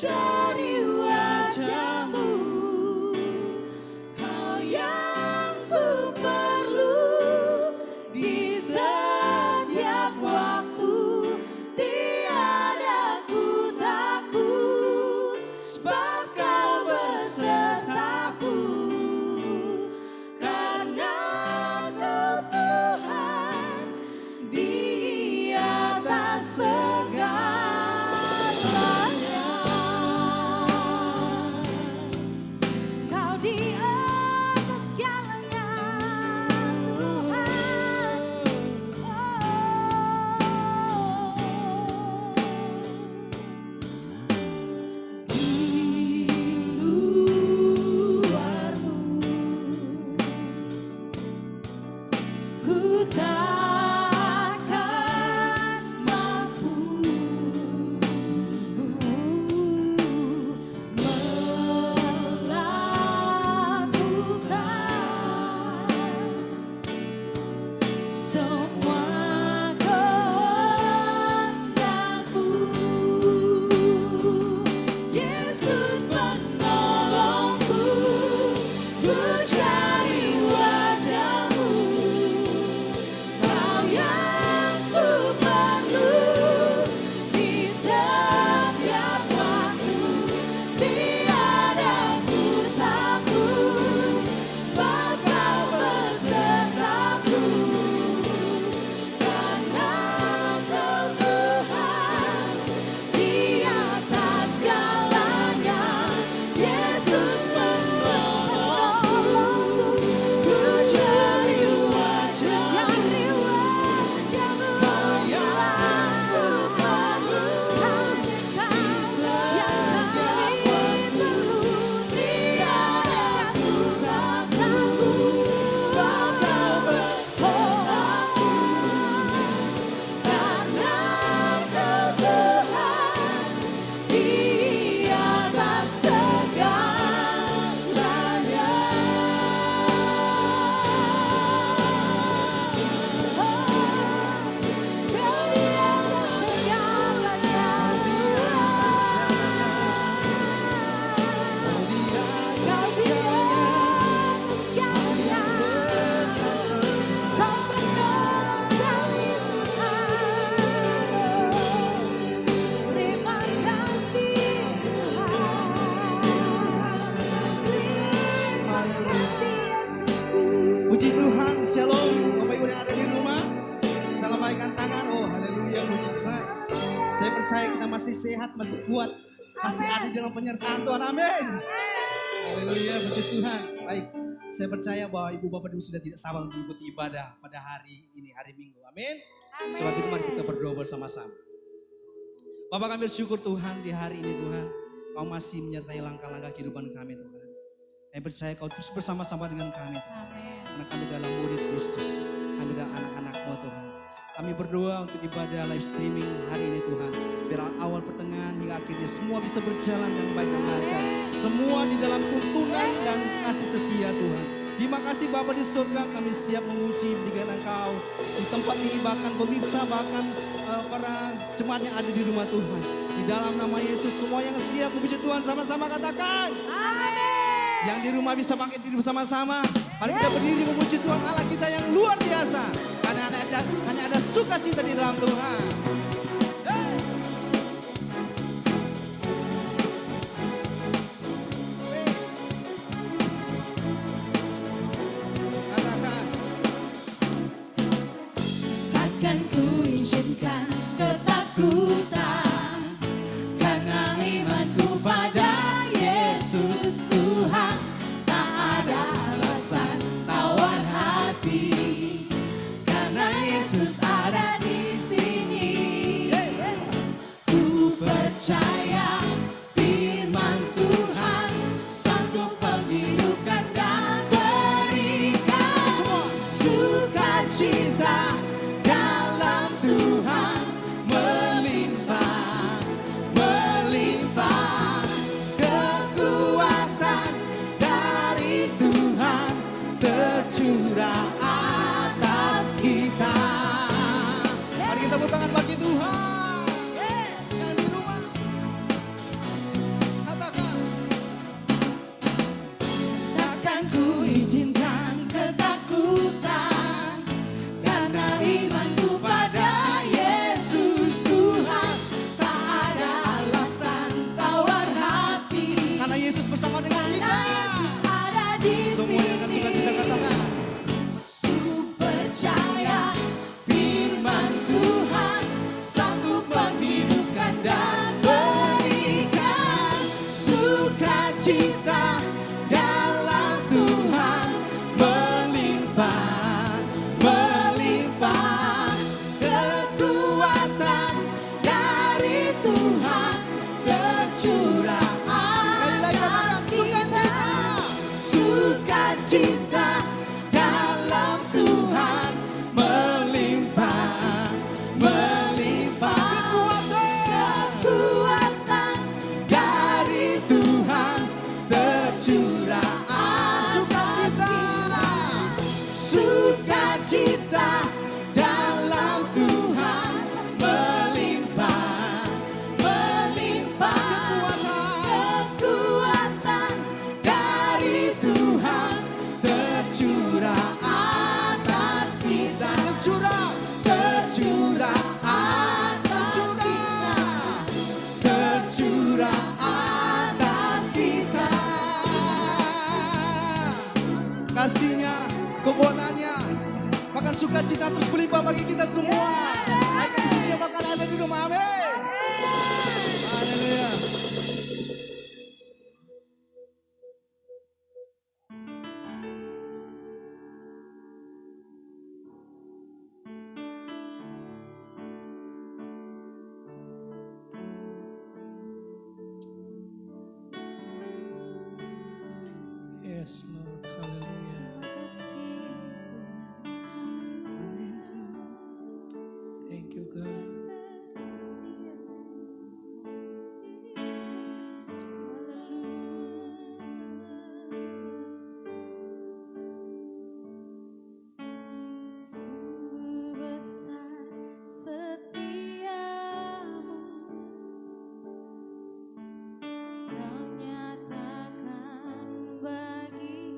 cari wajah-Mu, Kau yang ku perlu di setiap waktu. Tiada ku takut, sebab Kau besertaku. Karena Kau Tuhan di atas segalanya. Kau di atas segalanya, Tuhan. Di luar-Mu ku takkan mampu melakukan semua kehendak-Mu. Yesus penolongku, ku cari wajah-Mu, Kau yang ku perlu di setiap waktu. Tiada ku takut, sebab Kau besertaku. Karena Kau Tuhan di atas segalanya. Yesus menolongku, ku cari wajah-Mu, Kau yang ku perlu di setiap waktu. Tiada ku takut, sebab Kau besertaku. Karena Kau Tuhan di atas segalanya. Kau di atas segalanya, Tuhan. Kau di atas segalanya. Kau penolong kami, Tuhan. Terima kasih, Tuhan. Terima kasih, Yesusku. Puji Tuhan, shalom. Bapak Ibu yang ada di rumah, bisa lambaikan tangan. Oh haleluya, puji Tuhan. Saya percaya kita masih sehat, masih kuat, masih ada dalam penyertaan Tuhan. Amin. Haleluya, puji Tuhan. Baik, saya percaya bahwa Ibu Bapak Ibu sudah tidak sabar untuk mengikuti ibadah pada hari ini, hari Minggu. Amin. Sebab itu mari kita berdoa bersama-sama. Bapak, kami bersyukur Tuhan di hari ini Tuhan. Kau masih menyertai langkah-langkah kehidupan kami Tuhan. Kami percaya Kau terus bersama-sama dengan kami Tuhan. Karena kami dalam murid Kristus, kami adalah anak-anak-Mu Tuhan. Kami berdoa untuk ibadah live streaming hari ini Tuhan. Biar awal, pertengahan hingga akhirnya semua bisa berjalan dengan baik dan lancar. Semua di dalam tuntunan dan kasih setia Tuhan. Terima kasih Bapa di surga, kami siap memuji dengan Engkau. Di tempat ini bahkan pemirsa, bahkan para jemaat yang ada di rumah Tuhan. Di dalam nama Yesus semua yang siap memuji Tuhan sama-sama katakan. Amin. Yang di rumah bisa bangkit diri bersama-sama. Mari kita berdiri memuji Tuhan Allah kita yang luar biasa. Karena hanya ada sukacita di dalam Tuhan. Hey. Katakan. Takkan ku izinkan ketakutan, karena imanku pada Yesus Tuhan. Tak ada alasan tawar hati, karena Yesus ada di sini. Ku percaya firman Tuhan sanggup menghidupkan dan berikan sukacita dalam Tuhan melimpah, melimpah. Kekuatan dari Tuhan tercurah atas kita. Mari kita tepuk tangan bagi Tuhan. Yang di rumah Sukacita dalam Tuhan melimpah, melimpah. Kekuatan dari Tuhan tercurah atas kita. Sukacita dalam Tuhan melimpah, melimpah. Kekuatan dari Tuhan tercurah atas kita. Sukacita dalam Tuhan melimpah, melimpah. Kekuatan dari Tuhan tercurah atas kita. Tercurah atas kita. Tercurah atas kita. Kasihnya, kekuatannya, bahkan sukacita terus berlimpah bagi kita semua. Akan setia bahkan ada di rumah. Amin. Haleluya. Yes, Lord. Haleluya. Thank you, God. Sungguh besar setiamu, Kau nyatakan bagi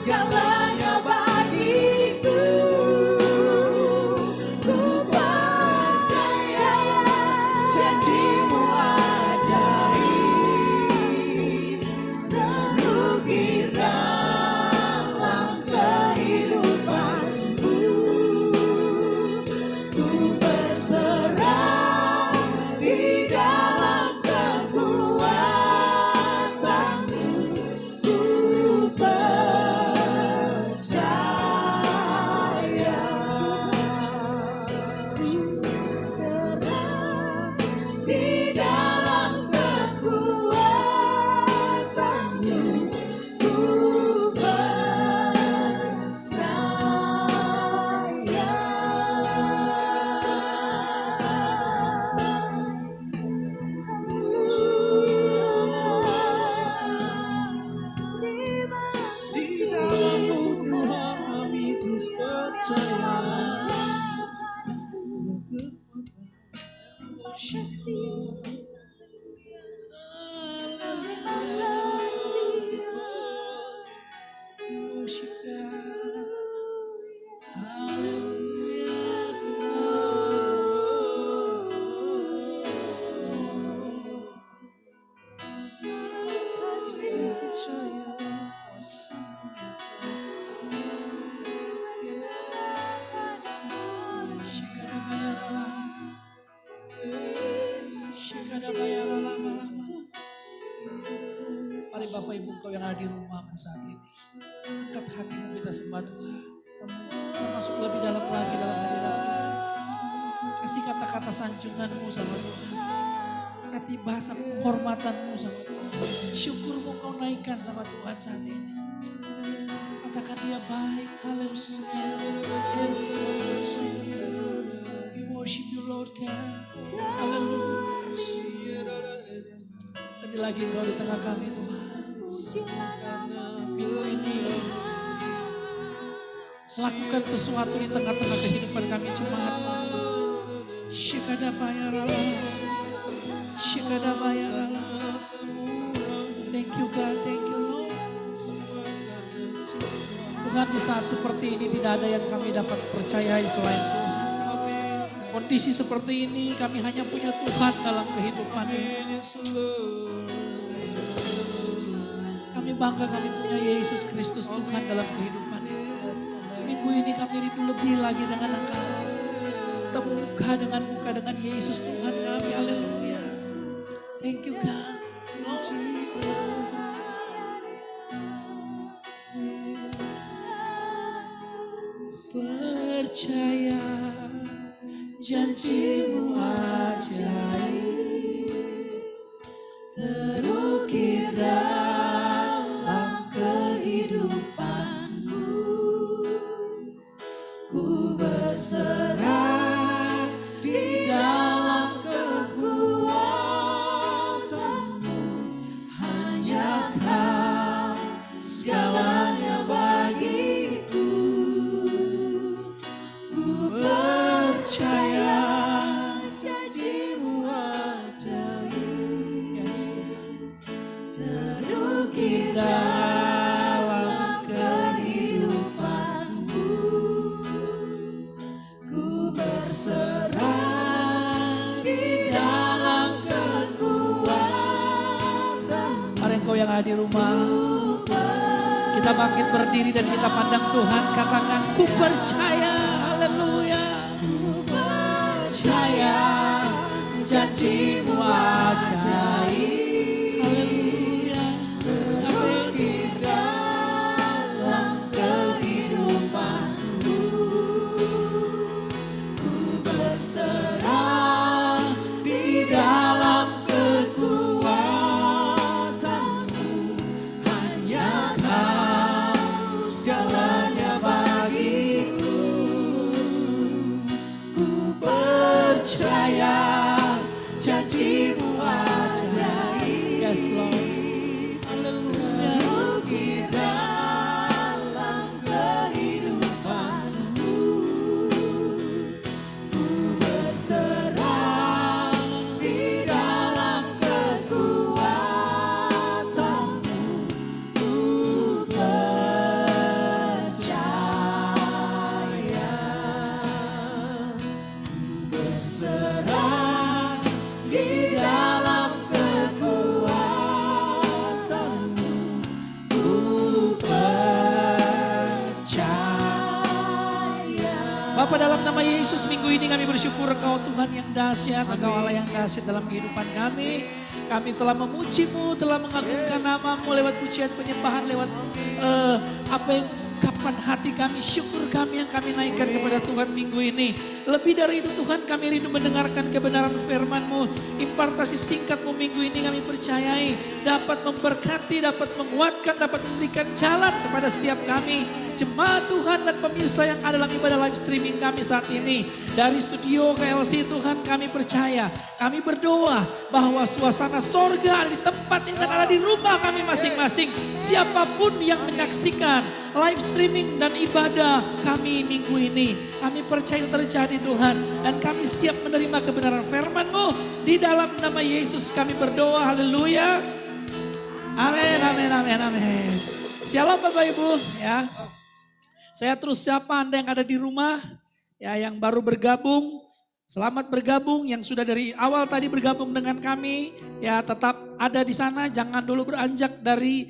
segalanya bagiku. Ku percaya janjimu ajaib, terukir dalam kehidupanku. Ku berserah di dalam kekuatanmu. Ku percaya. Ku berserah di dalam kekuatanmu. Ku Di dalammu Tuhan kami terus percaya. Mari Bapak Ibu Engkau yang ada di rumahmu saat ini, angkat hatimu kita sembah Tuhan. Kita masuk lebih dalam lagi dalam hadirat Tuhan. Kasih kata-kata sanjunganmu sama Tuhan. Kasih bahasa penghormatanmu sama Tuhan. Syukurmu kau naikkan sama Tuhan saat ini. Katakan dia baik. Haleluya. Yes. We worship you Lord God. Haleluya. Tadi lagi engkau di tengah kami Tuhan. Minggu ini lakukan sesuatu di tengah-tengah kehidupan kami jemaat. Shikadabayarala. Shikadabayarala. Thank you God, thank you Lord. Tuhan, di saat seperti ini tidak ada yang kami dapat percayai selain Tuhan. Kondisi seperti ini kami hanya punya Tuhan dalam kehidupan ini. Kami bangga kami punya Yesus Kristus Tuhan dalam kehidupan ini. Minggu ini kami rindu lebih lagi dengan Engkau. Ketemu muka dengan Yesus Tuhan kami. Haleluya. Thank you God. Percaya janjimu ajaib, terukir dalam kehidupanku. Ku berserah di dalam kekuatanmu. Hanya Kau segalanya bagiku. Ku percaya janjimu ajaib, yes, terukir dalam kehidupanku. Ku berserah di dalam kekuatan. Mari engkau yang ada di rumah, kita bangkit berdiri dan kita pandang Tuhan. Katakan, ku percaya. Haleluya. Ku percaya janjimu ajaib. Haleluya. Terukir dalam kehidupanku. Ku berserah di dalam kekuatanmu. Hanya Kau segalanya bagiku. Ku percaya janjimu ajaib. Yes Lord. Haleluya. Terukir dalam kehidupanku. Ku berserah di dalam kekuatanmu. Ku percaya. Yesus, minggu ini kami bersyukur Engkau Tuhan yang dahsyat, Engkau Allah yang dahsyat dalam kehidupan kami. Kami telah memuji-Mu, telah mengagungkan nama-Mu lewat pujian penyembahan, lewat apa yang ungkapan hati kami, syukur kami yang kami naikkan kepada Tuhan minggu ini. Lebih dari itu Tuhan, kami rindu mendengarkan kebenaran firman-Mu. Impartasi singkat-Mu minggu ini kami percayai dapat memberkati, dapat menguatkan, dapat memberikan jalan kepada setiap kami. Jemaat Tuhan dan pemirsa yang ada dalam ibadah live streaming kami saat ini. Dari studio KLC Tuhan kami percaya, kami berdoa bahwa suasana sorga ada di tempat ini dan ada di rumah kami masing-masing. Siapapun yang menyaksikan live streaming dan ibadah kami minggu ini, kami percaya itu terjadi Tuhan. Dan kami siap menerima kebenaran firman-Mu. Di dalam nama Yesus kami berdoa, haleluya. Amin, amin, amin, amin. Shalom Bapak Ibu ya. Saya terus siapa Anda yang ada di rumah, ya yang baru bergabung, selamat bergabung. Yang sudah dari awal tadi bergabung dengan kami, ya tetap ada di sana. Jangan dulu beranjak dari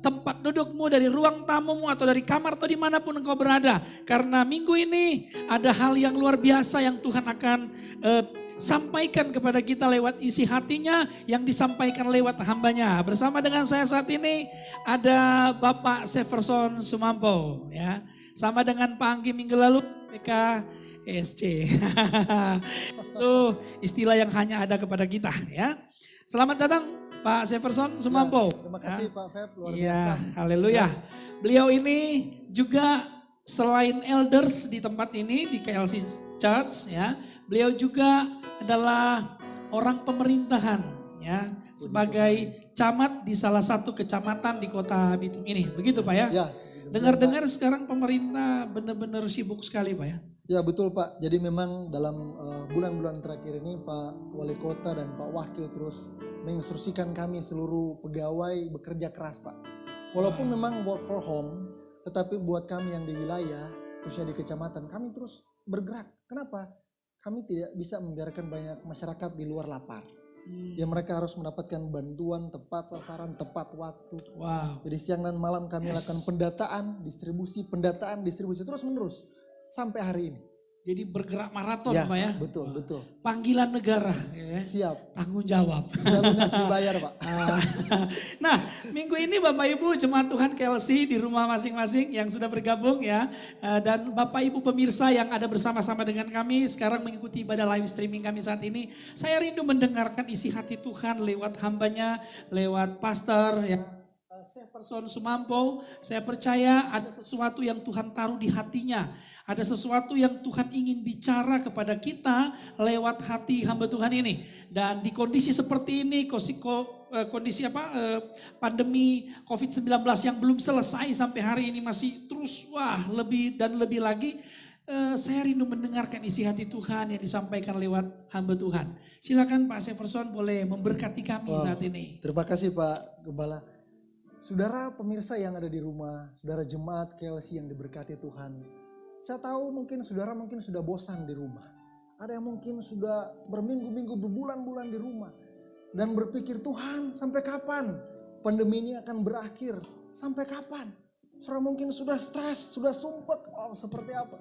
tempat dudukmu, dari ruang tamumu atau dari kamar atau dimanapun engkau berada. Karena minggu ini ada hal yang luar biasa yang Tuhan akan sampaikan kepada kita lewat isi hatinya yang disampaikan lewat hambanya. Bersama dengan saya saat ini ada Bapak Severson Sumampo ya. Sama dengan Pak Anggi minggu lalu PKSC. Itu istilah yang hanya ada kepada kita ya. Selamat datang Pak Severson Sumampo. Terima kasih Pak Feb, luar biasa. Ya, haleluya. Beliau ini juga selain elders di tempat ini di KLC Church ya, beliau juga adalah orang pemerintahan ya, sebagai camat di salah satu kecamatan di Kota Bitung ini. Begitu Pak ya? Ya. Dengar-dengar sekarang pemerintah benar-benar sibuk sekali Pak ya? Ya betul Pak, jadi memang dalam bulan-bulan terakhir ini Pak Wali Kota dan Pak Wakil terus menginstruksikan kami seluruh pegawai bekerja keras Pak. Walaupun memang work for home, tetapi buat kami yang di wilayah, khususnya di kecamatan, kami terus bergerak. Kenapa? Kami tidak bisa membiarkan banyak masyarakat di luar lapar. Ya mereka harus mendapatkan bantuan tepat sasaran, tepat waktu. Wow. Jadi siang dan malam kami lakukan pendataan, distribusi terus menerus sampai hari ini. Jadi bergerak maraton Ya, Pak ya? betul, betul. Panggilan negara ya. Siap. Tanggung jawab. Sudah lunas dibayar Pak. Nah minggu ini Bapak Ibu jemaat Tuhan KLC di rumah masing-masing yang sudah bergabung ya. Dan Bapak Ibu pemirsa yang ada bersama-sama dengan kami sekarang mengikuti ibadah live streaming kami saat ini. Saya rindu mendengarkan isi hati Tuhan lewat hambanya, lewat pastor ya. Severson Sumampo, saya percaya ada sesuatu yang Tuhan taruh di hatinya. Ada sesuatu yang Tuhan ingin bicara kepada kita lewat hati hamba Tuhan ini. Dan di kondisi seperti ini, kondisi pandemi COVID-19 yang belum selesai sampai hari ini masih terus lebih dan lebih lagi. Saya rindu mendengarkan isi hati Tuhan yang disampaikan lewat hamba Tuhan. Silakan Pak Severson boleh memberkati kami saat ini. Terima kasih Pak Gembala. Saudara pemirsa yang ada di rumah, saudara jemaat KLC yang diberkati Tuhan. Saya tahu mungkin saudara sudah bosan di rumah. Ada yang mungkin sudah berminggu-minggu, berbulan-bulan di rumah. Dan berpikir Tuhan sampai kapan pandemi ini akan berakhir? Sampai kapan? Saudara mungkin sudah stres, sudah sumpek, seperti apa?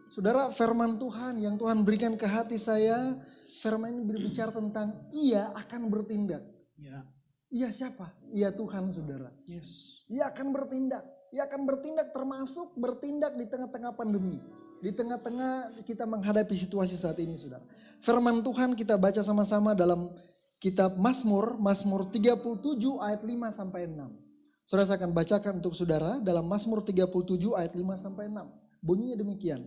Saudara firman Tuhan yang Tuhan berikan ke hati saya, firman ini berbicara tentang Ia akan bertindak. Ya. Ia siapa? Ia Tuhan saudara. Yes. Ia akan bertindak. Ia akan bertindak termasuk bertindak di tengah-tengah pandemi. Di tengah-tengah kita menghadapi situasi saat ini saudara. Firman Tuhan kita baca sama-sama dalam kitab Mazmur 37 ayat 5 sampai 6. Saudara saya akan bacakan untuk saudara dalam Mazmur 37 ayat 5 sampai 6. Bunyinya demikian.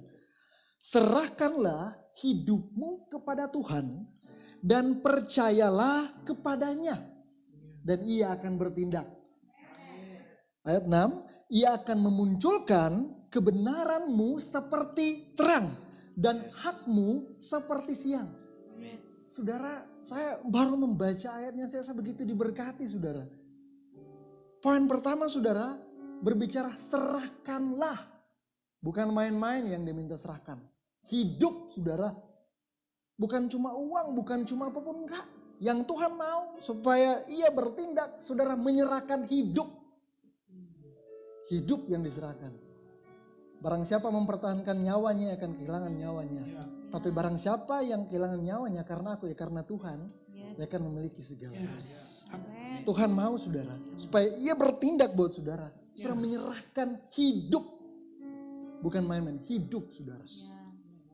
Serahkanlah hidupmu kepada Tuhan dan percayalah kepadanya. Dan ia akan bertindak. Ayat 6, ia akan memunculkan kebenaranmu seperti terang dan hakmu seperti siang. Saudara, saya baru membaca ayatnya, saya begitu diberkati saudara. Poin pertama saudara, berbicara serahkanlah. Bukan main-main yang diminta serahkan. Hidup saudara. Bukan cuma uang, bukan cuma apapun, enggak. Yang Tuhan mau supaya ia bertindak, saudara menyerahkan hidup. Hidup yang diserahkan. Barang siapa mempertahankan nyawanya akan kehilangan nyawanya. Tapi barang siapa yang kehilangan nyawanya karena aku, ya karena Tuhan, dia akan memiliki segala. Tuhan mau saudara, supaya ia bertindak buat saudara. Saudara menyerahkan hidup. Bukan main-main, hidup saudara.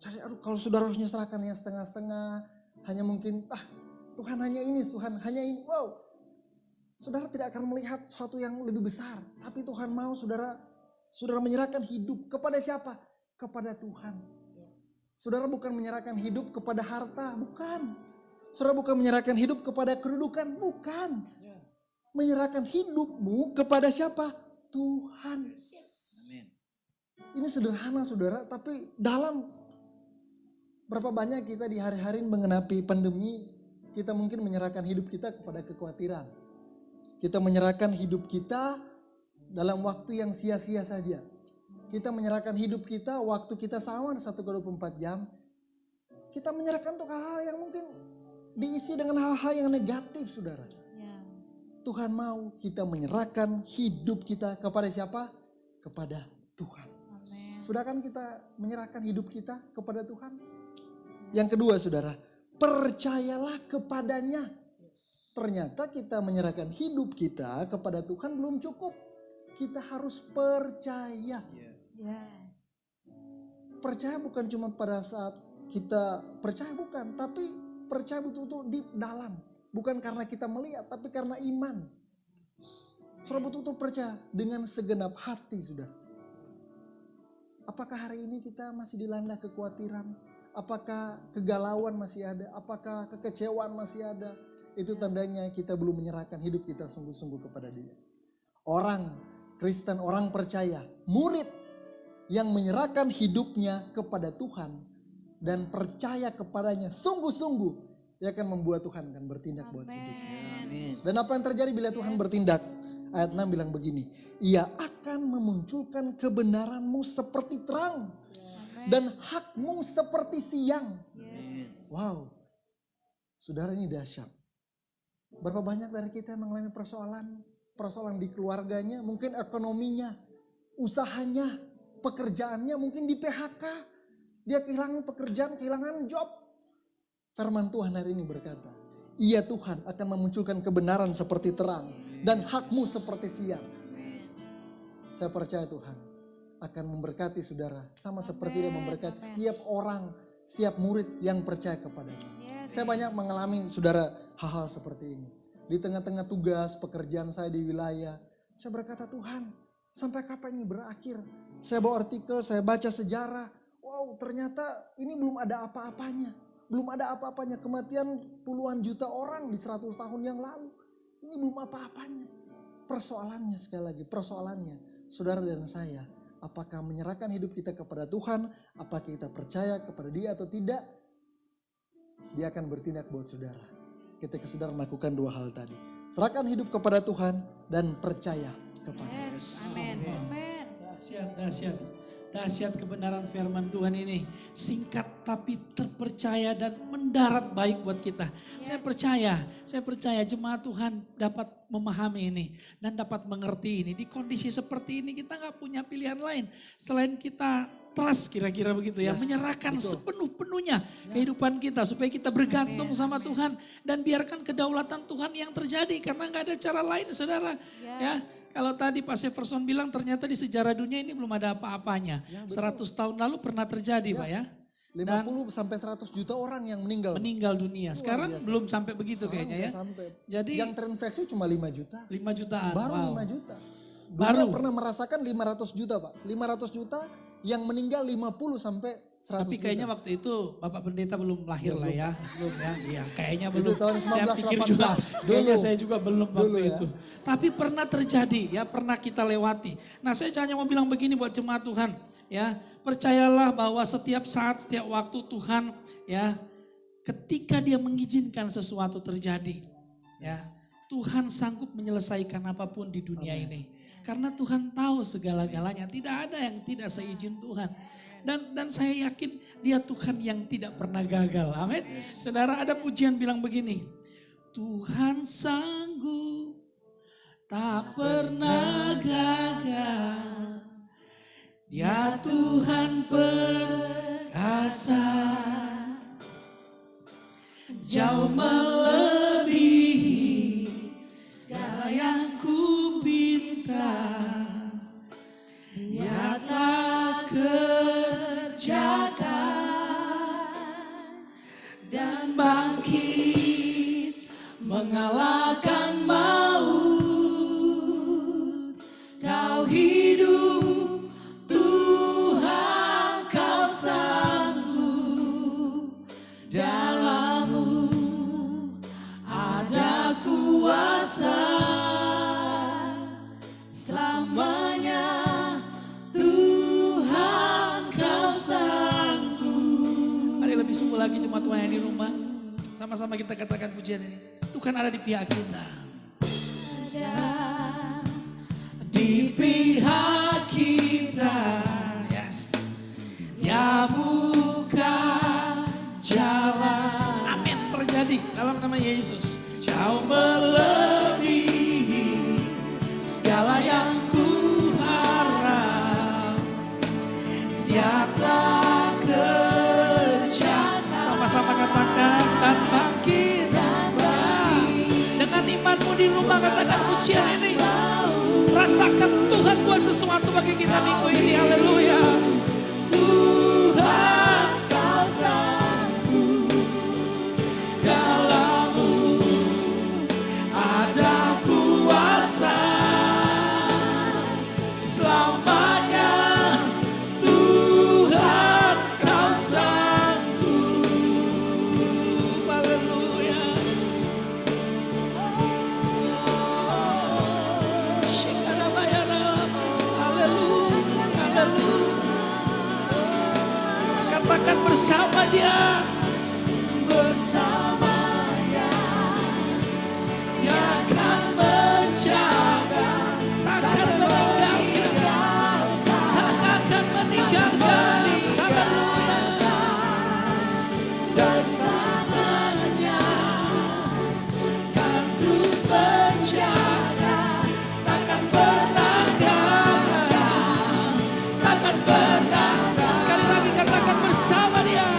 Jadi kalau saudara harus menyerahkan yang setengah-setengah, hanya mungkin, Tuhan hanya ini, Tuhan hanya ini. Wow, saudara tidak akan melihat sesuatu yang lebih besar. Tapi Tuhan mau saudara menyerahkan hidup kepada siapa? Kepada Tuhan. Saudara bukan menyerahkan hidup kepada harta, bukan. Saudara bukan menyerahkan hidup kepada kedudukan, bukan. Menyerahkan hidupmu kepada siapa? Tuhan. Ini sederhana saudara, tapi dalam berapa banyak kita di hari-hari mengenapi pandemi, kita mungkin menyerahkan hidup kita kepada kekhawatiran. Kita menyerahkan hidup kita dalam waktu yang sia-sia saja. Kita menyerahkan hidup kita, waktu kita sama 1/24 jam. Kita menyerahkan untuk hal-hal yang mungkin diisi dengan hal-hal yang negatif saudara. Tuhan mau kita menyerahkan hidup kita kepada siapa? Kepada Tuhan. Sudah kan kita menyerahkan hidup kita kepada Tuhan? Yang kedua saudara, percayalah kepadanya. Ternyata kita menyerahkan hidup kita kepada Tuhan belum cukup. Kita harus percaya. Percaya bukan cuma pada saat kita percaya, bukan. Tapi percaya betul-betul di dalam. Bukan karena kita melihat, tapi karena iman. Saudara betul-betul percaya dengan segenap hati sudah. Apakah hari ini kita masih dilanda kekhawatiran? Apakah kegalauan masih ada? Apakah kekecewaan masih ada? Itu tandanya kita belum menyerahkan hidup kita sungguh-sungguh kepada Dia. Orang Kristen, orang percaya, murid yang menyerahkan hidupnya kepada Tuhan dan percaya kepadanya sungguh-sungguh, dia akan membuat Tuhan akan bertindak buat hidupnya. Dan apa yang terjadi bila Tuhan bertindak? Ayat 6 bilang begini, ia akan memunculkan kebenaranmu seperti terang dan hakmu seperti siang. Wow, saudara ini dahsyat. Berapa banyak dari kita yang mengalami persoalan di keluarganya, mungkin ekonominya, usahanya, pekerjaannya, mungkin di PHK. Dia kehilangan pekerjaan, kehilangan job. Firman Tuhan hari ini berkata, iya Tuhan akan memunculkan kebenaran seperti terang dan hakmu seperti siang. Saya percaya Tuhan akan memberkati saudara sama seperti Dia memberkati setiap orang, setiap murid yang percaya kepadanya. Saya banyak mengalami saudara hal-hal seperti ini. Di tengah-tengah tugas pekerjaan saya di wilayah, saya berkata Tuhan, sampai kapan ini berakhir? Saya bawa artikel, saya baca sejarah. Wow, ternyata ini belum ada apa-apanya. Belum ada apa-apanya. Kematian puluhan juta orang di 100 tahun yang lalu. Ini belum apa-apanya. Persoalannya sekali lagi, persoalannya saudara dan saya. Apakah menyerahkan hidup kita kepada Tuhan? Apakah kita percaya kepada Dia atau tidak? Dia akan bertindak buat saudara. Ketika saudara melakukan dua hal tadi. Serahkan hidup kepada Tuhan dan percaya kepada Dia. Amin. Dahsyat. Dahsyat kebenaran firman Tuhan ini. Singkat tapi terpercaya dan mendarat baik buat kita. Saya percaya jemaat Tuhan dapat memahami ini. Dan dapat mengerti ini. Di kondisi seperti ini kita gak punya pilihan lain. Selain kita trust kira-kira begitu ya. Menyerahkan sepenuh-penuhnya kehidupan kita. Supaya kita bergantung sama Tuhan. Dan biarkan kedaulatan Tuhan yang terjadi. Karena gak ada cara lain saudara. Ya. Kalau tadi Pak Severson bilang ternyata di sejarah dunia ini belum ada apa-apanya. 100 tahun lalu pernah terjadi Pak ya. 50 sampai 100 juta orang yang meninggal. Meninggal dunia. Sekarang belum sampai begitu kayaknya ya. Jadi yang terinfeksi cuma 5 juta. 5 jutaan. Baru wow. 5 juta. Baru pernah merasakan 500 juta Pak. 500 juta yang meninggal 50 sampai 100 Tapi kayaknya juta. waktu itu Bapak Pendeta belum lahir lah ya. Belum ya. Iya, kayaknya Itu belum. tahun Saya pikir 1918. juga. Kayaknya saya juga belum waktu Dulu ya. itu. Tapi pernah terjadi ya, pernah kita lewati. Nah saya hanya mau bilang begini buat jemaat Tuhan. Ya, percayalah bahwa setiap saat, setiap waktu Tuhan ya, ketika Dia mengizinkan sesuatu terjadi. Ya, Tuhan sanggup menyelesaikan apapun di dunia ini. Karena Tuhan tahu segala-galanya. Tidak ada yang tidak seizin Tuhan. Dan saya yakin Dia Tuhan yang tidak pernah gagal. Amin. Saudara, ada pujian bilang begini. Tuhan sanggup tak pernah gagal. Dia Tuhan Tuhan perkasa, jauh melebihi segala yang ku pinta. Dia telah kerjakan dan bangkit mengalahkan maut. Kau hidup Tuhan, kau sanggup, dalam-Mu ada kuasa selamanya. Tuhan, kau sanggup. Mari lebih sungguh lagi jemaat Tuhan yang di rumah, sama-sama kita katakan pujian ini. Tuhan ada di pihak kita. Ada di pihak kita. Yes. Ya bukan jalan. Amin, terjadi dalam nama Yesus. Jauh melebihi segala yang ku harap. Dia telah kerjakan. Sama-sama katakan dan bangkit. Dengan imanmu di rumah katakan pujian ini. Rasakan Tuhan buat sesuatu bagi kita minggu ini. Haleluya. Tuhan, kau sanggup, dalam-Mu ada kuasa selamanya. Tuhan, kau sanggup. Haleluya. Katakan bersama Dia, bersama Dia, Dia akan menjaga, takkan meninggalkan, tak akan meninggalkan. Haleluya. Dan samanya kan terus menjaga, takkan pernah gagal, takkan pernah. Sekali lagi katakan bersama Dia.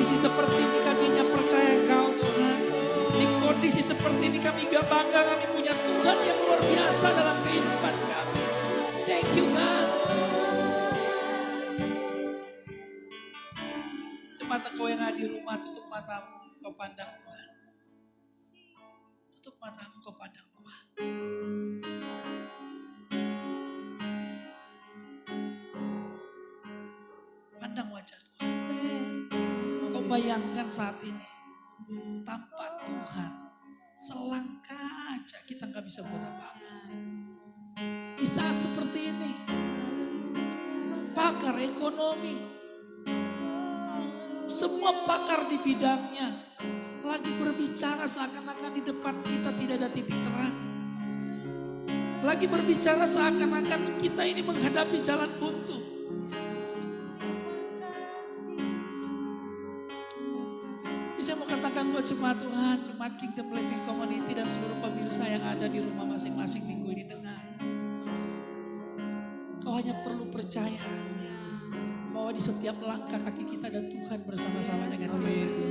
kondisi seperti ini kami hanya percaya Engkau Tuhan. Di kondisi seperti ini kami gak bangga, kami punya Tuhan yang luar biasa dalam kehidupan kami. Thank you God. Jemaat Engkau yang ada di rumah, tutup matamu, kau pandang Tuhan. Tutup matamu, kau pandang Tuhan. Pandang wajah Tuhan. Kau bayangkan saat ini, tanpa Tuhan, selangkah aja kita nggak bisa buat apa-apa. Di saat seperti ini, pakar ekonomi, semua pakar di bidangnya lagi berbicara seakan-akan di depan kita tidak ada titik terang. Lagi berbicara seakan-akan kita ini menghadapi jalan buntu. Saya mau katakan buat jemaat Tuhan, jemaat Kingdom Living Community dan seluruh pemirsa yang ada di rumah masing-masing minggu ini dengar. Kau hanya perlu percaya bahwa di setiap langkah kaki kita dan Tuhan bersama-sama dengan kita.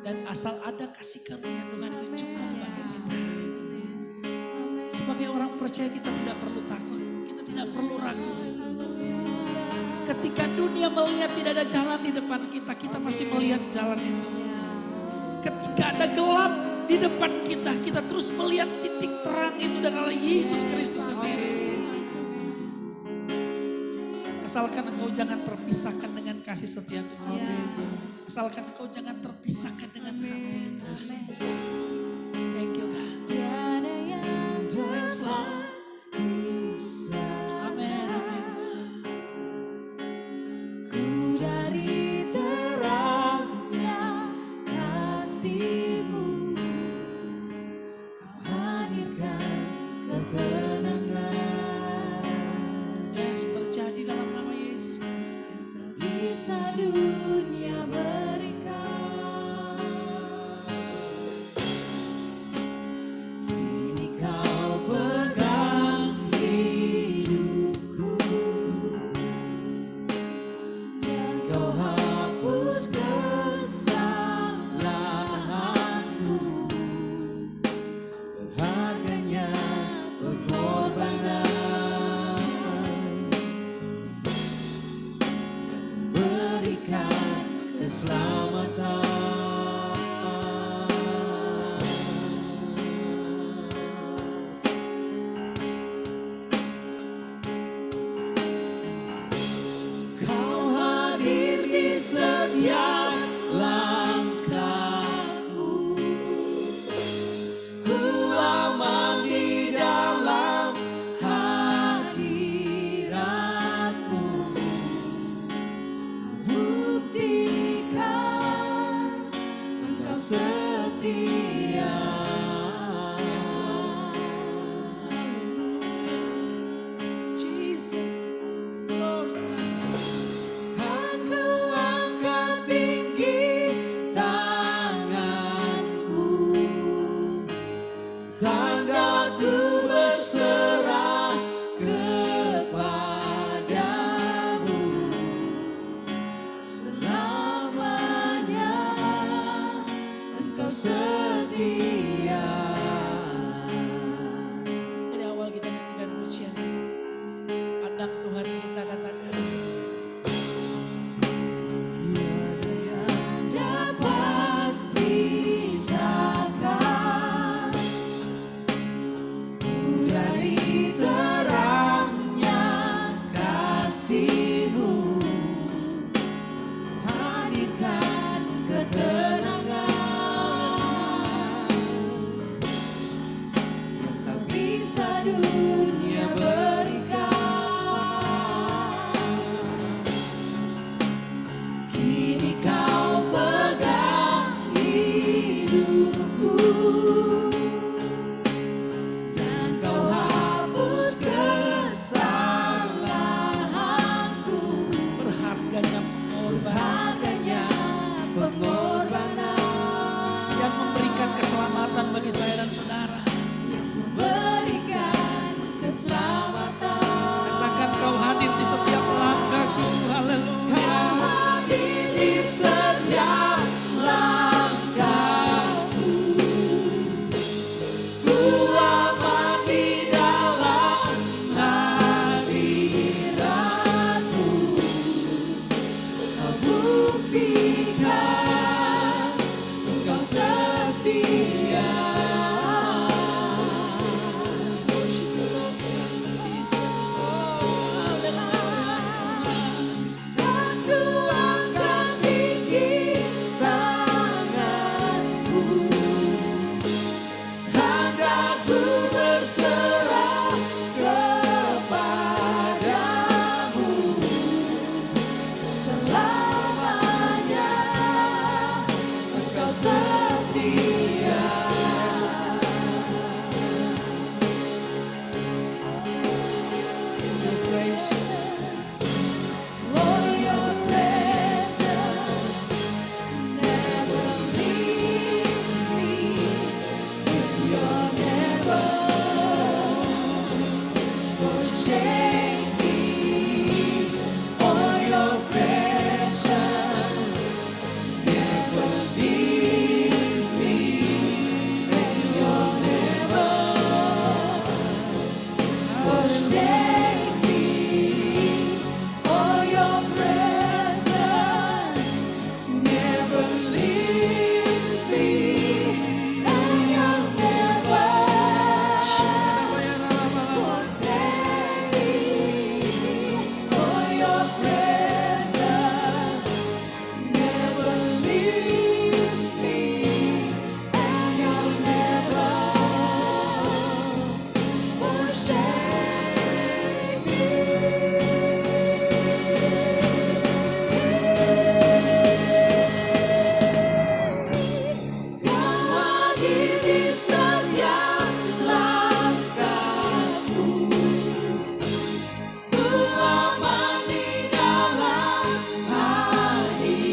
Dan asal ada kasih karunia Tuhan itu cukup bagi kita. Sebagai orang percaya kita tidak perlu takut, kita tidak perlu ragu. Ketika dunia melihat tidak ada jalan di depan kita, kita masih melihat jalan itu. Ketika ada gelap di depan kita, kita terus melihat titik terang itu adalah Yesus Kristus sendiri. Asalkan engkau jangan terpisahkan dengan kasih setia Tuhan. Asalkan engkau jangan terpisahkan dengan hati Tuhan. Thank you God. Thanks Lord. Amin, amin. Ku dari terangnya kasih-Mu, Kau hadirkan ketenangan. Yes, terjadi dalam nama Yesus. Bisa dunia berikan. Kini Kau pegang hidupku, dan Kau hapus kesalahanku. Berharganya pengorbanan, berikan keselamatan. Kau hadir di setiap langkahku, ku aman di dalam hadirat-Mu. Buktikan Engkau setia. Jesus. Lord. Kan ku angkat tinggi tanganku, tanda ku berserah kepadamu. Selamanya Engkau setia. Dari awal kita nyanyikan pujian ini, pandang Tuhan kita katakan, Tiada yang dapat pisahkan ku dari terangnya kasih-Mu. Hadirkan ketenangan yang tak bisa dunia berikan. Kini Kau pegang hidupku, dan Kau hapus kesalahanku. berharganya pengorbanan Berharganya pengorbanan yang memberikan keselamatan bagi saya dan saudara. yang memberikan keselamatan. Katakan Kau hadir di setiap langkahku. Haleluya. Kau hadir di setiap setia. Oh, your presence never leave me. You're never forsake me. Oh, your presence never leave me. You're never forsake me. Oh, your presence never leave me, and you'll never forsake me. Oh, your presence never leave me, and you'll never forsake me. Kau hadir di setiap langkahku, ku aman di dalam hadiratmu.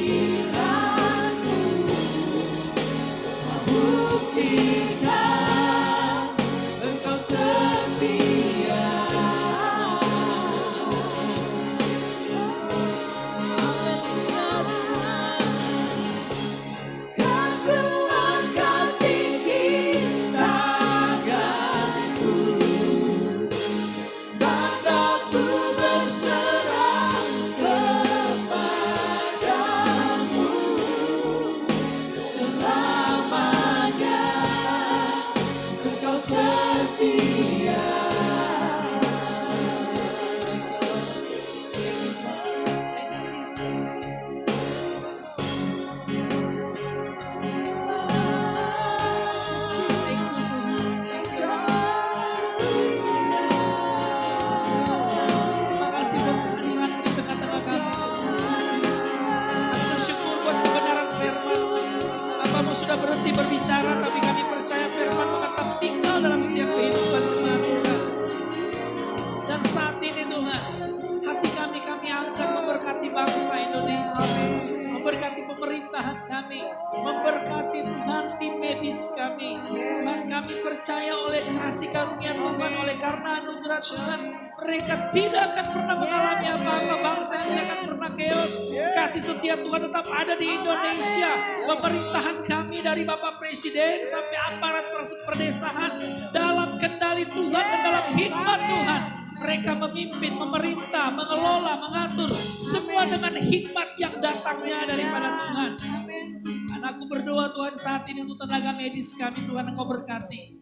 Kau buktikan engkau setia. Kan ku angkat tinggi tanganku, tandaku berserah kepadamu. Selamanya engkau setia. Thanks, Jesus. Thank you, Tuhan. Thank you. Terima kasih buat kehadiran di tengah-tengah kami. Kami bersyukur buat kebenaran firman. Bapamu sudah berhenti berbicara, tapi kami percaya firman akan tinggal dalam setiap kehidupan jemaat Tuhan. Dan saat ini Tuhan, hati kami angkat memberkati bangsa Indonesia, memberkati pemerintahan kami, memberkati Tuhan tim medis kami. Dan kami percaya oleh kasih karunia Tuhan, oleh karena anugerah Tuhan, mereka tidak akan pernah mengalami apa-apa, bangsa yang tidak akan pernah chaos. Kasih setia Tuhan tetap ada di Indonesia. Pemerintahan kami dari Bapak Presiden sampai aparat perdesaan dalam kendali Tuhan dan dalam hikmat Tuhan. Mereka memimpin, memerintah, mengelola, mengatur semua dengan hikmat yang datangnya daripada Tuhan. Anakku berdoa Tuhan saat ini untuk tenaga medis kami, Tuhan Engkau berkati.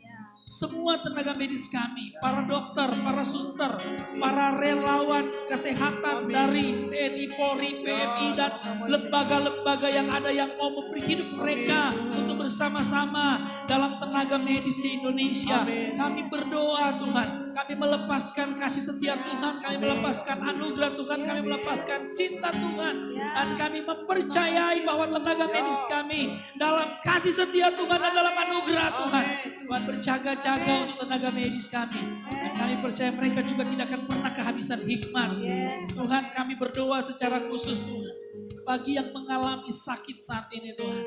Semua tenaga medis kami, para dokter, para suster, para relawan kesehatan dari TNI, Polri, PMI, dan lembaga-lembaga yang ada yang mau memberi hidup mereka untuk bersama-sama dalam tenaga medis di Indonesia. Kami berdoa Tuhan, kami melepaskan kasih setia Tuhan, kami melepaskan anugerah Tuhan, kami melepaskan cinta Tuhan. Dan kami mempercayai bahwa tenaga medis kami dalam kasih setia Tuhan dan dalam anugerah Tuhan. Tuhan berjaga-jaga untuk tenaga medis kami. Dan kami percaya mereka juga tidak akan pernah kehabisan hikmat. Tuhan, kami berdoa secara khusus Tuhan, bagi yang mengalami sakit saat ini Tuhan.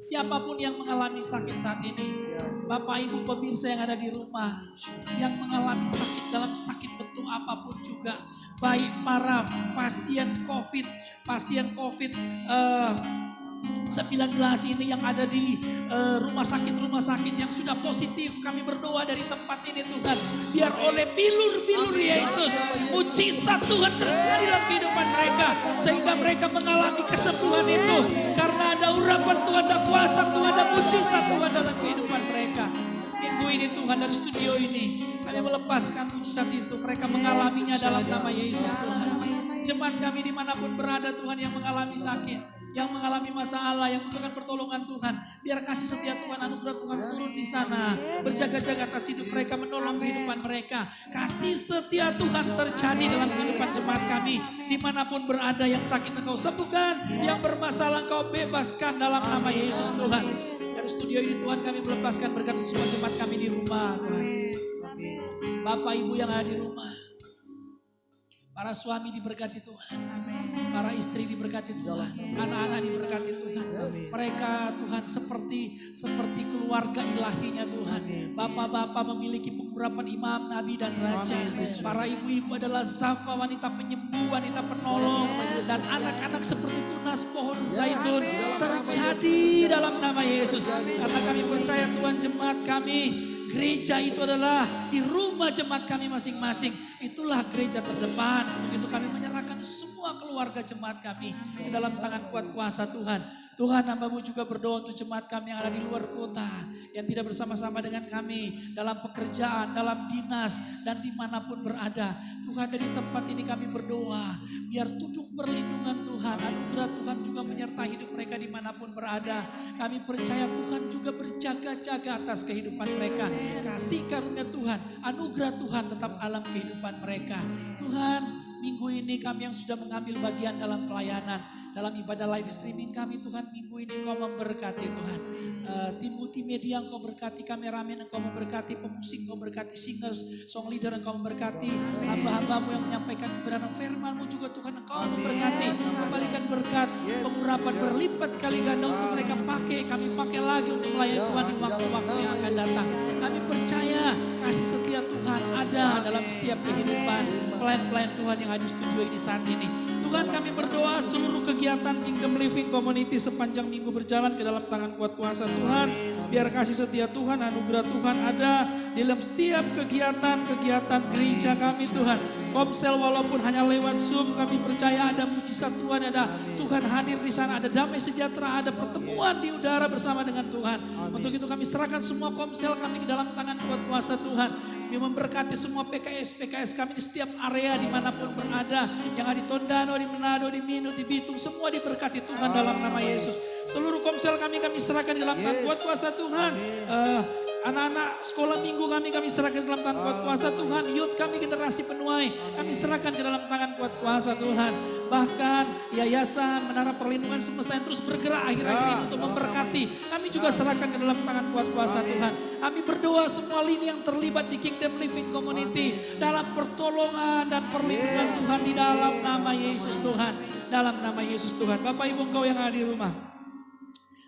Siapapun yang mengalami sakit saat ini, Bapak Ibu pemirsa yang ada di rumah, yang mengalami sakit dalam sakit bentuk apapun juga, baik para pasien COVID 19 ini yang ada di rumah sakit yang sudah positif, kami berdoa dari tempat ini Tuhan, biar oleh bilur-bilur Yesus mujizat Tuhan terjadi dalam kehidupan mereka, sehingga mereka mengalami kesembuhan itu, karena ada urapan Tuhan, ada kuasa Tuhan, ada mujizat Tuhan dalam kehidupan mereka. Minggu ini Tuhan, dari studio ini kami melepaskan mujizat itu, mereka mengalaminya dalam nama Yesus Tuhan. Jemaat kami dimanapun berada Tuhan yang mengalami sakit, yang mengalami masalah, yang membutuhkan pertolongan Tuhan. Biar kasih setia Tuhan, anugerah Tuhan turun di sana. Berjaga-jaga atas hidup mereka, menolong kehidupan mereka. Kasih setia Tuhan terjadi dalam kehidupan jemaat kami. Dimanapun berada, yang sakit Engkau sembuhkan, yang bermasalah Engkau bebaskan dalam nama Yesus Tuhan. Dari studio ini Tuhan kami melepaskan berkat untuk semua jemaat kami di rumah Tuhan. Bapak Ibu yang ada di rumah, para suami diberkati Tuhan, para istri diberkati Tuhan, anak-anak diberkati Tuhan. Mereka Tuhan seperti keluarga ilahinya Tuhan. Bapak-bapak memiliki pengurapan imam, nabi dan raja. Para ibu-ibu adalah zafa, wanita penyembuh, wanita penolong. Dan anak-anak seperti tunas pohon zaitun terjadi dalam nama Yesus. Karena kami percaya Tuhan, jemaat kami, gereja itu adalah di rumah jemaat kami masing-masing. Itulah gereja terdepan. Untuk itu kami menyerahkan semua keluarga jemaat kami ke dalam tangan kuat kuasa Tuhan. Tuhan, hamba-Mu juga berdoa untuk jemaat kami yang ada di luar kota, yang tidak bersama-sama dengan kami dalam pekerjaan, dalam dinas, dan dimanapun berada. Tuhan, dari tempat ini kami berdoa, biar tudung perlindungan Tuhan, anugerah Tuhan juga menyertai hidup mereka dimanapun berada. Kami percaya Tuhan juga berjaga-jaga atas kehidupan mereka. Kasih karunia Tuhan, anugerah Tuhan tetap alam kehidupan mereka. Tuhan, minggu ini kami yang sudah mengambil bagian dalam pelayanan, dalam ibadah live streaming kami, Tuhan, minggu ini Engkau memberkati Tuhan. Tim multimedia Engkau berkati, kameramen Engkau memberkati, pemusik Engkau berkati, singers, song leader Engkau memberkati, hamba-hambamu yang menyampaikan kebenaran firman-Mu juga Tuhan Engkau memberkati. Kembalikan berkat, pengurapan berlipat kali ganda untuk mereka pakai, kami pakai lagi untuk melayani Tuhan di waktu-waktu yang akan datang. Kami percaya kasih setia Tuhan ada dalam setiap kehidupan pelayan-pelayan Tuhan yang ada di studio ini saat ini. Tuhan, kami berdoa seluruh kegiatan Kingdom Living Community sepanjang minggu berjalan ke dalam tangan kuat kuasa Tuhan. Biar kasih setia Tuhan, anugerah Tuhan ada di dalam setiap kegiatan gereja kami Tuhan. Komsel walaupun hanya lewat Zoom, kami percaya ada mujizat Tuhan, ada Tuhan hadir di sana, ada damai sejahtera, ada pertemuan di udara bersama dengan Tuhan. Untuk itu kami serahkan semua komsel kami ke dalam tangan kuat kuasa Tuhan. Yang memberkati semua PKS kami di setiap area dimanapun berada. Yang ada di Tondano, di Manado, di Minut, di Bitung, semua diberkati Tuhan dalam nama Yesus. Seluruh komsel kami serahkan dalam tangan kuat kuasa Tuhan. Anak-anak sekolah minggu kami serahkan dalam tangan kuat kuasa Tuhan. Youth kami generasi penuai kami serahkan ke dalam tangan kuat kuasa Tuhan. Bahkan yayasan Menara Perlindungan Semesta yang terus bergerak akhir-akhir ini untuk memberkati, kami juga serahkan ke dalam tangan kuat kuasa Tuhan. Kami berdoa semua lini yang terlibat di Kingdom Living Community dalam pertolongan dan perlindungan Tuhan di dalam nama Yesus Tuhan. Dalam nama Yesus Tuhan. Bapak Ibu Engkau yang ada di rumah,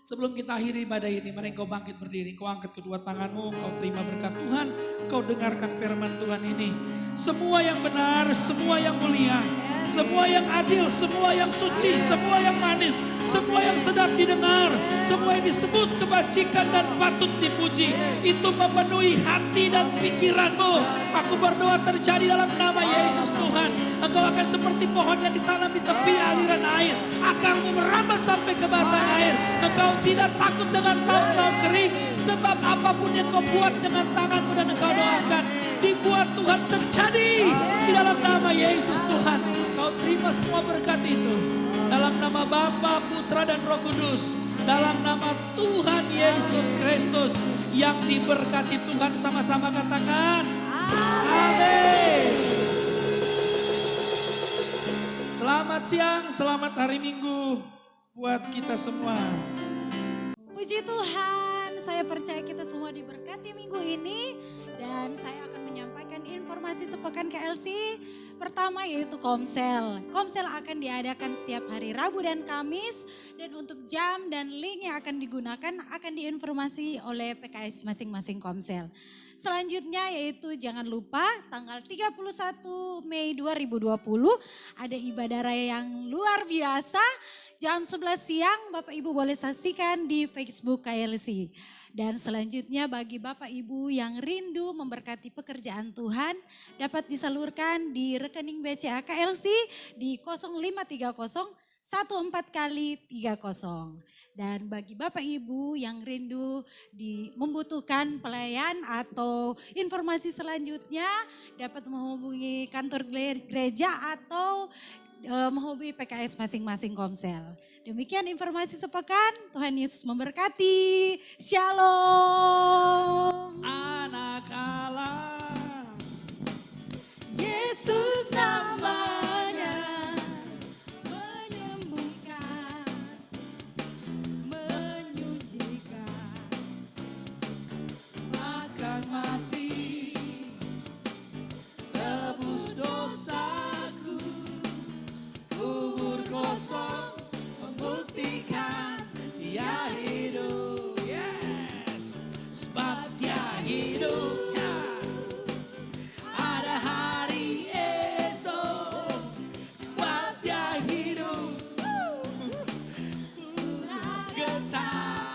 sebelum kita akhiri ibadah ini, mari Engkau bangkit berdiri, Engkau angkat kedua tanganmu, Engkau terima berkat Tuhan, Engkau dengarkan firman Tuhan ini. Semua yang benar, semua yang mulia, semua yang adil, semua yang suci, semua yang manis, semua yang sedap didengar, semua yang disebut kebajikan dan patut dipuji, itu memenuhi hati dan pikiranmu. Aku berdoa terjadi dalam nama Yesus Tuhan. Engkau akan seperti pohon yang ditanam di tepi aliran air, akarmu merambat sampai ke batang air. Engkau tidak takut dengan tahun-tahun kering, sebab apapun yang kau buat dengan tanganmu dan engkau doakan, dibuat Tuhan terjadi di dalam nama Yesus Tuhan. Kau terima semua berkat itu dalam nama Bapa, Putra dan Roh Kudus, dalam nama Tuhan Yesus Kristus yang diberkati Tuhan. Sama-sama katakan amin. Selamat siang, selamat hari Minggu buat kita semua. Puji Tuhan, saya percaya kita semua diberkati minggu ini. Dan saya akan menyampaikan informasi sepekan KLC. Pertama yaitu Komsel. Komsel akan diadakan setiap hari Rabu dan Kamis. Dan untuk jam dan link yang akan digunakan akan diinformasi oleh PKS masing-masing Komsel. Selanjutnya yaitu jangan lupa tanggal 31 Mei 2020 ada ibadah raya yang luar biasa. Jam 11 siang Bapak Ibu boleh saksikan di Facebook KLC. Dan selanjutnya bagi Bapak Ibu yang rindu memberkati pekerjaan Tuhan dapat disalurkan di rekening BCA KLC di 0530 14 kali 30. Dan bagi Bapak Ibu yang rindu membutuhkan pelayan atau informasi selanjutnya dapat menghubungi kantor gereja atau menghubungi PKS masing-masing Komsel. Demikian informasi sepekan, Tuhan Yesus memberkati. Shalom. Anak Allah. Yesus namanya menyembuhkan, menyucikan, Akan mati tebus dosaku, kubur kosong membuktikan dia hidup. Yes, sebab dia hidupnya. Ada hari esok, sebab dia hidup. Getar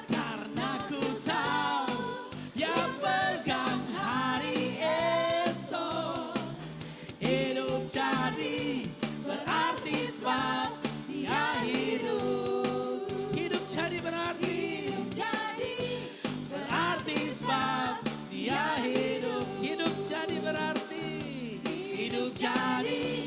karena ku tahu yang pegang hari esok. Hidup jadi berarti sebab dia hidup. Hidup jadi berarti sebab dia hidup. Hidup jadi berarti, hidup jadi